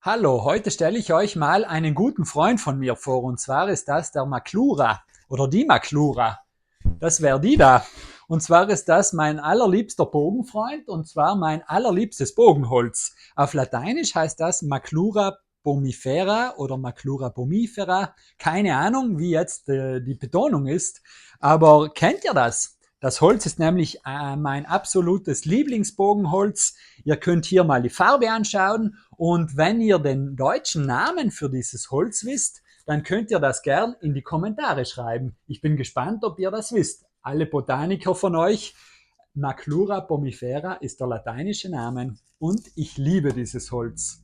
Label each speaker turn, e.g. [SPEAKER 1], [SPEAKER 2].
[SPEAKER 1] Hallo, heute stelle ich euch mal einen guten Freund von mir vor, und zwar ist das der Maclura oder die Maclura. Das wäre die da. Und zwar ist das mein allerliebster Bogenfreund, und zwar mein allerliebstes Bogenholz. Auf Lateinisch heißt das Maclura pomifera oder Maclura pomifera. Keine Ahnung, wie jetzt die Betonung ist. Aber kennt ihr das? Das Holz ist nämlich mein absolutes Lieblingsbogenholz. Ihr könnt hier mal die Farbe anschauen, und wenn ihr den deutschen Namen für dieses Holz wisst, dann könnt ihr das gern in die Kommentare schreiben. Ich bin gespannt, ob ihr das wisst. Alle Botaniker von euch, Maclura pomifera ist der lateinische Name, und ich liebe dieses Holz.